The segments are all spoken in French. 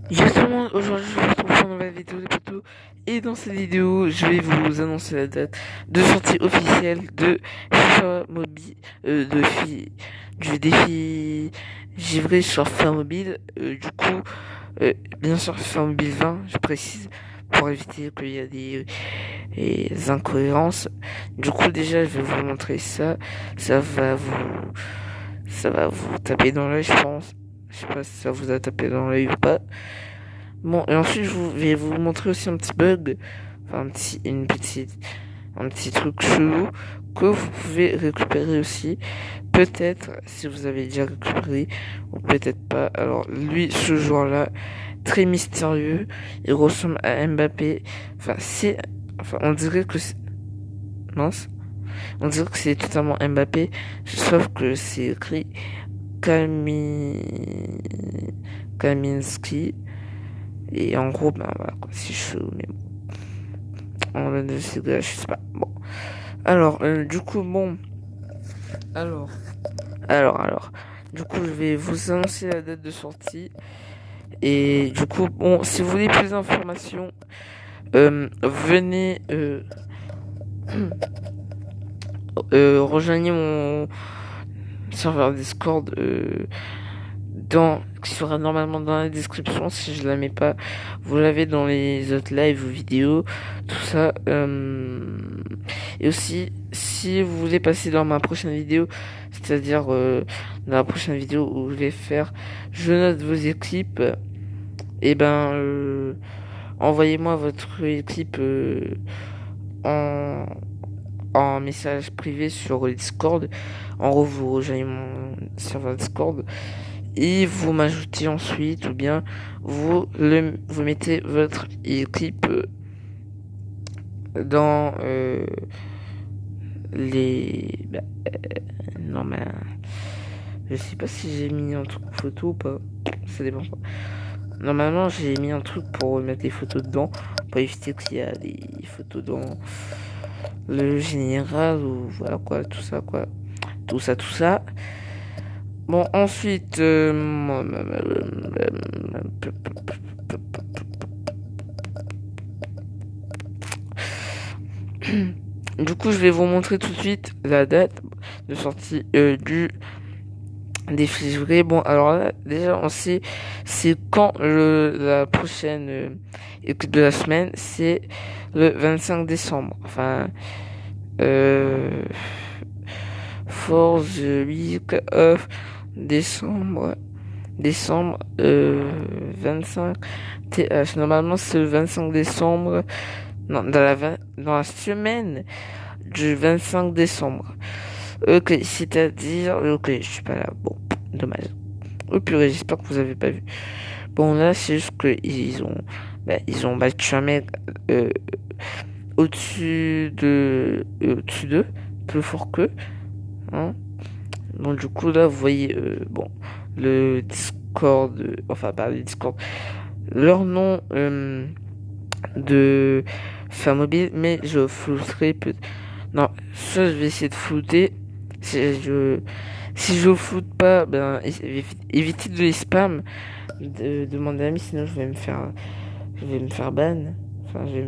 Yo tout le monde, aujourd'hui je vous retrouve pour une nouvelle vidéo les potos. Et dans cette vidéo, je vais vous annoncer la date de sortie officielle de FIFA Mobile, du défi givré sur FIFA Mobile. Bien sûr FIFA Mobile 20, je précise, pour éviter qu'il y a des incohérences. Du coup déjà je vais vous montrer ça. Ça va vous, ça va vous taper dans l'œil, je pense. Je sais pas si ça vous a tapé dans l'œil ou pas. Bon, et ensuite, vais vous montrer aussi un petit bug, enfin, un petit truc chelou que vous pouvez récupérer aussi. Peut-être, si vous avez déjà récupéré, ou peut-être pas. Alors, lui, ce joueur-là, très mystérieux, il ressemble à Mbappé. On dirait que mince, on dirait que c'est totalement Mbappé, sauf que c'est écrit Kami, Kaminski. Et en gros, ben voilà quoi, c'est chaud, mais bon. On a de ces gars, je sais pas. Bon. Alors, du coup, bon. Alors, alors. Du coup, je vais vous annoncer la date de sortie. Et du coup, bon, si vous voulez plus d'informations, venez, rejoignez mon serveur Discord, qui sera normalement dans la description si je la mets pas. Vous l'avez dans les autres lives ou vidéos, tout ça. Et aussi, si vous voulez passer dans ma prochaine vidéo, c'est-à-dire dans la prochaine vidéo où je vais faire, je note vos équipes. Et ben, envoyez-moi votre équipe en en message privé sur le Discord. En gros, vous rejoignez mon serveur Discord et vous m'ajoutez ensuite, ou bien vous mettez votre équipe dans les non mais je sais pas si j'ai mis un truc photo ou pas, ça dépend pas. Normalement j'ai mis un truc pour mettre des photos dedans, pour éviter qu'il y a des photos dans le général, ou voilà quoi, tout ça quoi, tout ça. Bon, ensuite, du coup, je vais vous montrer tout de suite la date de sortie du défriché. Bon, alors là, déjà, on sait c'est quand la prochaine écoute de la semaine, c'est le 25 décembre. Enfin, euh, for the week of décembre. Décembre 25 TH. Normalement, c'est le 25 décembre. Non, dans la semaine du 25 décembre. Ok, c'est-à-dire... Ok, je suis pas là. Bon, dommage. Oh purée, j'espère que vous avez pas vu. Bon, là, c'est juste qu'ils ont... ils ont battu un mec au-dessus d'eux, plus fort qu'eux. Hein. Bon, du coup, là, vous voyez... bon, le Discord... enfin, pas le Discord. Leur nom de faire mobile, mais je flouterai peut... Non, ça, je vais essayer de flouter. Si je floute pas, ben, évitez de les spam de mon ami, sinon je vais me faire ban. Enfin, je vais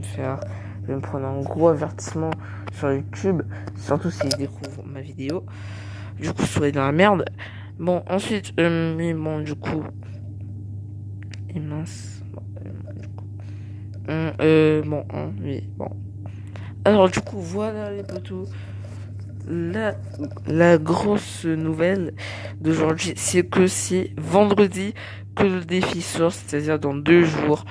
me prendre un gros avertissement sur YouTube, surtout s'ils découvrent ma vidéo. Du coup, je serai dans la merde. Bon, ensuite, mais bon, du coup, et mince. Bon, du coup, bon, oui, bon. Alors, du coup, voilà les potos. La, la grosse nouvelle d'aujourd'hui, c'est que c'est vendredi que le défi sort, c'est-à-dire dans 2 jours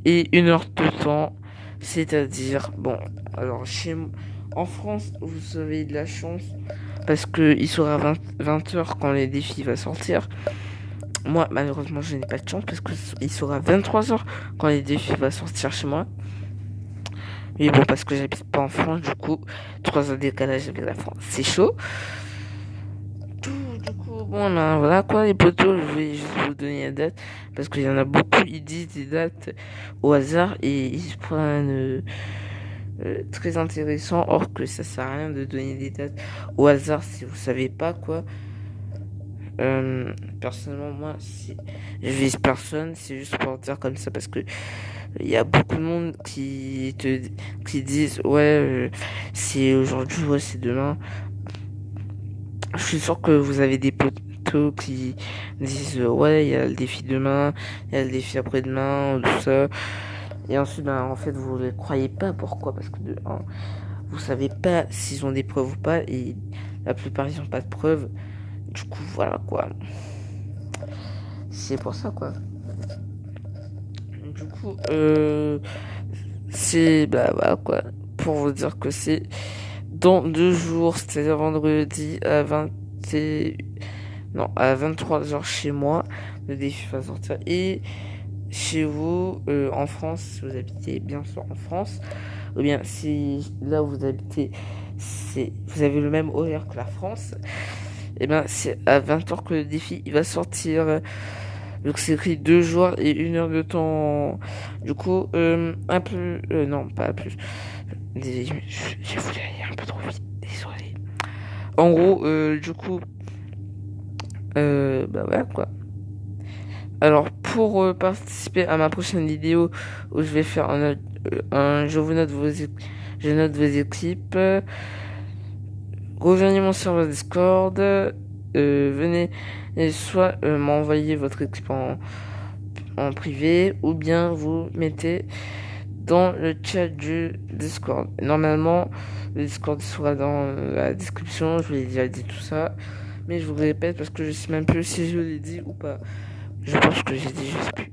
et 1 heure de temps. C'est-à-dire, bon, alors en France, vous avez de la chance parce que il sera 20 heures quand les défis va sortir. Moi, malheureusement, je n'ai pas de chance parce que il sera 23 heures quand les défis va sortir chez moi. Mais bon, parce que j'habite pas en France, du coup, 3 heures de décalage avec la France, c'est chaud. Du coup, bon, ben, voilà quoi, les potos, je vais juste vous donner la date. Parce qu'il y en a beaucoup, ils disent des dates au hasard et ils se prennent très intéressant. Or que ça sert à rien de donner des dates au hasard si vous savez pas quoi. Personnellement, moi, si je vise personne, c'est juste pour dire comme ça parce que il y a beaucoup de monde qui disent ouais, c'est aujourd'hui, ouais, c'est demain. Je suis sûr que vous avez des potos qui disent ouais, il y a le défi demain, il y a le défi après-demain, tout ça. Et ensuite, ben, en fait, vous les croyez pas. Pourquoi? Parce que vous savez pas s'ils ont des preuves ou pas, et la plupart ils ont pas de preuves. Du coup, voilà quoi. C'est pour ça quoi. Du coup, c'est bah voilà quoi. Pour vous dire que c'est dans 2 jours, c'est-à-dire vendredi à 20 non, à 23h chez moi, le défi va sortir. Et chez vous, en France, si vous habitez bien sûr en France, ou bien si là où vous habitez, vous avez le même horaire que la France, et ben c'est à 20h que le défi il va sortir. Donc c'est écrit 2 jours et 1 heure de temps. Du coup, un peu, non, pas plus. J'ai voulu aller un peu trop vite, désolé. En gros, du coup, bah voilà quoi. Alors pour participer à ma prochaine vidéo où je vais faire je vous note je note vos équipes. Rejoignez mon serveur Discord. Venez et soit m'envoyer votre équipe en privé ou bien vous mettez dans le chat du Discord. Normalement, le Discord sera dans la description. Je vous ai déjà dit tout ça, mais je vous répète parce que je sais même plus si je l'ai dit ou pas. Je pense que j'ai dit, je sais plus.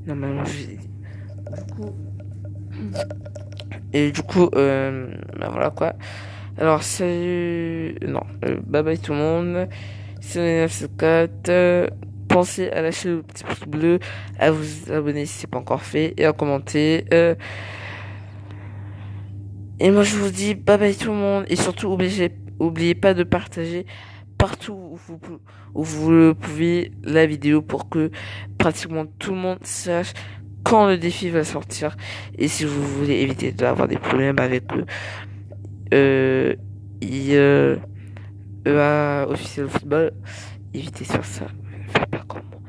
Normalement, je l'ai dit. Du coup, et du coup, bah voilà quoi. Alors, salut. Non, bye bye tout le monde. C'est le 974. Pensez à lâcher le petit pouce bleu, à vous abonner si c'est pas encore fait et à commenter. Et moi, je vous dis bye bye tout le monde. Et surtout, oubliez pas de partager partout où vous le pouvez la vidéo pour que pratiquement tout le monde sache quand le défi va sortir. Et si vous voulez éviter d'avoir des problèmes avec eux, EA officiel football, évitez de faire ça. Faites pas comme moi.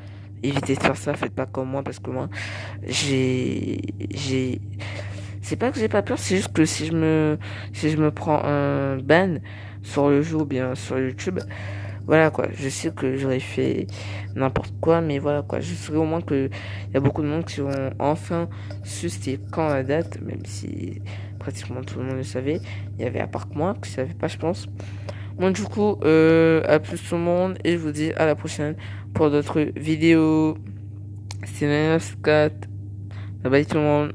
Évitez de faire ça, faites pas comme moi parce que moi, j'ai, c'est pas que j'ai pas peur, c'est juste que si je me prends un ban sur le jeu ou bien sur YouTube, voilà quoi, je sais que j'aurais fait n'importe quoi, mais voilà quoi, je saurais au moins que il y a beaucoup de monde qui ont enfin su c'était quand la date, même si pratiquement tout le monde le savait. Il y avait à part que moi qui savais pas, je pense. Bon, du coup, à plus tout le monde et je vous dis à la prochaine pour d'autres vidéos. C'est 9 4. Bye bye tout le monde.